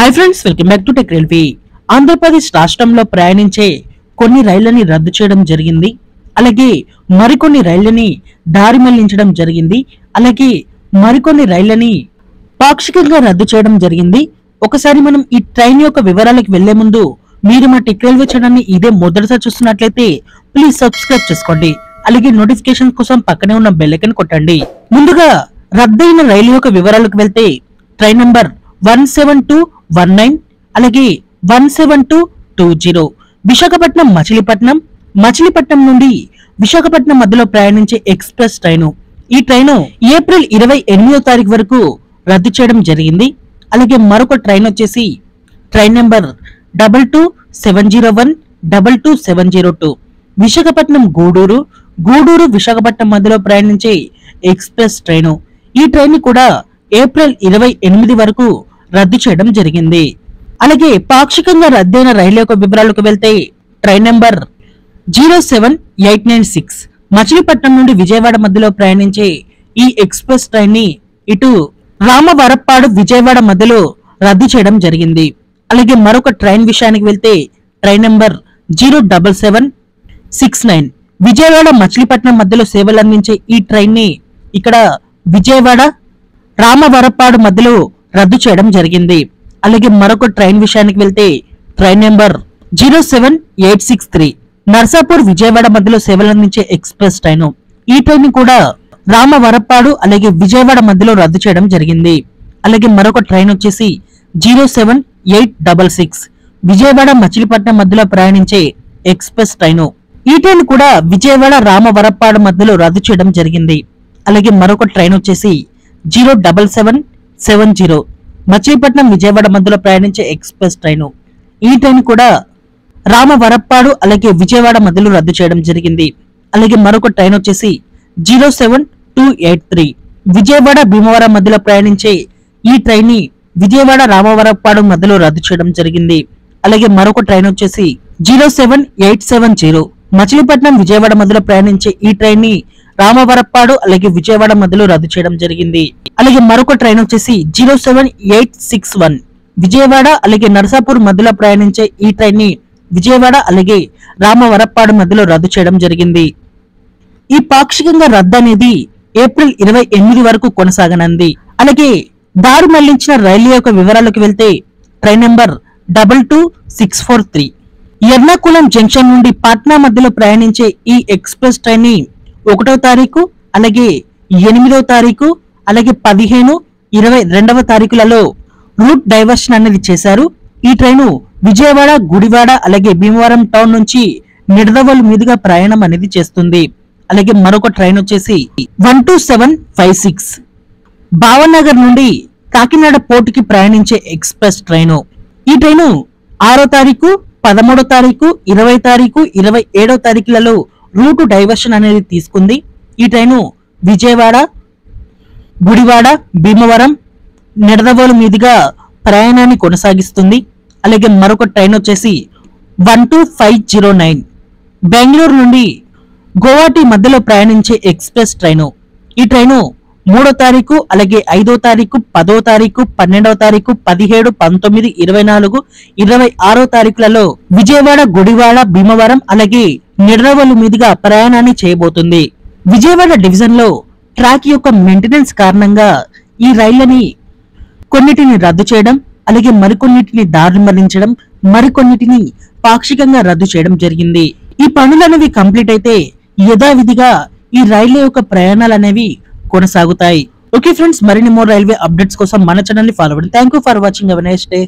Hi friends, welcome back to tech railway. Andhra Pradesh రాష్ట్రంలో ప్రయాణించే కొన్ని రైళ్లని రద్దు చేయడం జరిగింది. అలాగే మరికొన్ని రైళ్లని దారి మళ్లించడం జరిగింది. అలాగే మరికొన్ని రైళ్లని పాక్షికంగా రద్దు చేయడం జరిగింది. ఒకసారి మనం ఈ ట్రైన్ యొక్క వివరాలకు వెళ్లే ముందు మీరు మా టెక్ రైల్వే ఛానల్ ని ఇదే మొదటిసారి చూస్తున్నట్లయితే ప్లీజ్ సబ్స్క్రైబ్ చేసుకోండి. అలాగే నోటిఫికేషన్ కోసం పక్కనే ఉన్న బెల్ ఐకాన్ కొట్టండి. ముందుగా రద్దయిన రైలు యొక్క వివరాలకు వెళ్తే ట్రైన్ నంబర్ 17219 అలాగే 17220 విశాఖపట్నం మచిలీపట్నం నుండి విశాఖపట్నం మధ్యలో ప్రయాణించే ఎక్స్ప్రెస్ ట్రైను. ఈ ట్రైను ఏప్రిల్ 28వ తారీఖు వరకు రద్దు చేయడం జరిగింది. అలాగే మరొక ట్రైన్ వచ్చేసి ట్రైన్ నెంబర్ 22701 22702 విశాఖపట్నం గూడూరు విశాఖపట్నం మధ్యలో ప్రయాణించే ఎక్స్ప్రెస్ ట్రైను. ఈ ట్రైన్ కూడా ఏప్రిల్ 28 వరకు రద్దు చేయడం జరిగింది. అలాగే పాక్షికంగా రద్దయిన రైలు యొక్క వివరాలకు వెళ్తే ట్రైన్ నెంబర్ 07896 మచిలీపట్నం నుండి విజయవాడ మధ్యలో ప్రయాణించే ఈ ఎక్స్ప్రెస్ ట్రైన్ ని ఇటు రామవరప్పాడు విజయవాడ మధ్యలో రద్దు చేయడం జరిగింది. అలాగే మరొక ట్రైన్ విషయానికి వెళ్తే ట్రైన్ నెంబర్ 07769 విజయవాడ మచిలీపట్నం మధ్యలో సేవలు అందించే ఈ ట్రైన్ ని ఇక్కడ విజయవాడ రామవరప్పాడు మధ్యలో రద్దు చేయడం జరిగింది. అలాగే మరొక ట్రైన్ విషయానికి వెళ్తే ట్రైన్ నెంబర్ 07863 నర్సాపూర్ విజయవాడ మధ్యలో సేవలు అందించే ఎక్స్ప్రెస్ ట్రైన్. ఈ ట్రైన్ కూడా రామవరప్పాడు అలాగే విజయవాడ మధ్యలో రద్దు చేయడం జరిగింది. అలాగే మరొక ట్రైన్ వచ్చేసి 07866 విజయవాడ మచిలీపట్నం మధ్యలో ప్రయాణించే ఎక్స్ప్రెస్ ట్రైన్. ఈ ట్రైన్ కూడా విజయవాడ రామవరప్పాడు మధ్యలో రద్దు చేయడం జరిగింది. అలాగే మరొక ట్రైన్ వచ్చేసి 07770 మచిలీపట్నం విజయవాడ మధ్యలో ప్రయాణించే ఎక్స్ప్రెస్ ట్రైన్. ఈ ట్రైన్ కూడా రామవరప్పాడు అలాగే విజయవాడ మధ్యలో రద్దు చేయడం జరిగింది. అలాగే మరొక ట్రైన్ వచ్చేసి 07283 విజయవాడ భీమవరం మధ్యలో ప్రయాణించే ఈ ట్రైన్ ని విజయవాడ రామవరప్పాడు మధ్యలో రద్దు చేయడం జరిగింది. అలాగే మరొక ట్రైన్ వచ్చేసి 07870 మచిలీపట్నం విజయవాడ మధ్యలో ప్రయాణించే ఈ ట్రైన్ ని రామవరప్పాడు అలాగే విజయవాడ మధ్యలో రద్దు చేయడం జరిగింది. అలాగే మరొక ట్రైన్ వచ్చేసి 07861 విజయవాడ అలాగే నర్సాపూర్ మధ్యలో ప్రయాణించే ఈ ట్రైన్ ని విజయవాడ అలాగే రామవరప్పాడు మధ్యలో రద్దు చేయడం జరిగింది. ఈ పాక్షికంగా రద్దు అనేది ఏప్రిల్ 28 వరకు కొనసాగనుంది. అలాగే దారి మళ్లించిన రైలు యొక్క వివరాలకు వెళ్తే ట్రైన్ నెంబర్ 22643 ఎర్నాకుళం జంక్షన్ నుండి పాట్నా మధ్యలో ప్రయాణించే ఈ ఎక్స్ప్రెస్ ట్రైన్ ని 1వ తారీఖు అలాగే 8వ తారీఖు అలాగే 15, 22వ తారీఖులలో రూట్ డైవర్షన్ అనేది చేశారు. ఈ ట్రైను విజయవాడ గుడివాడ అలాగే భీమవరం టౌన్ నుంచి నిడదవోలు మీదుగా ప్రయాణం అనేది చేస్తుంది. అలాగే మరొక ట్రైన్ వచ్చేసి 12756 భావనగర్ నుండి కాకినాడ పోర్టుకి ప్రయాణించే ఎక్స్ప్రెస్ ట్రైను. ఈ ట్రైను 6వ తారీఖు 13వ తారీఖు 20వ తారీఖు 27వ తారీఖులలో రూటు డైవర్షన్ అనేది తీసుకుంది. ఈ ట్రైను విజయవాడ గుడివాడ భీమవరం నిడదవోలు మీదుగా ప్రయాణాన్ని కొనసాగిస్తుంది. అలాగే మరొక ట్రైన్ వచ్చేసి 12509 బెంగళూరు నుండి గోవాటి మధ్యలో ప్రయాణించే ఎక్స్ప్రెస్ ట్రైను. ఈ ట్రైను 3వ తారీఖు అలాగే 5వ తారీఖు 10వ తారీఖు 12వ తారీఖు 17, 19, 24, 26వ తారీఖులలో విజయవాడ గుడివాడ భీమవరం అలాగే నిడదవోలు మీదుగా ప్రయాణాన్ని చేయబోతుంది. విజయవాడ డివిజన్ లో ట్రాక్ యొక్క మెయింటెనెన్స్ కారణంగా ఈ రైళ్లని కొన్నిటిని రద్దు చేయడం అలాగే మరికొన్నిటిని దారి మళ్లించడం మరికొన్నిటిని పాక్షికంగా రద్దు చేయడం జరిగింది. ఈ పనులనేవి కంప్లీట్ అయితే యథావిధిగా ఈ రైళ్ల యొక్క ప్రయాణాలు అనేవి కొనసాగుతాయి. ఓకే ఫ్రెండ్స్, మరిన్ని మోర్ రైల్వే అప్డేట్స్ కోసం మన ఛానల్ ని ఫాలో అవ్వండి. Thank you for watching. Have a nice day.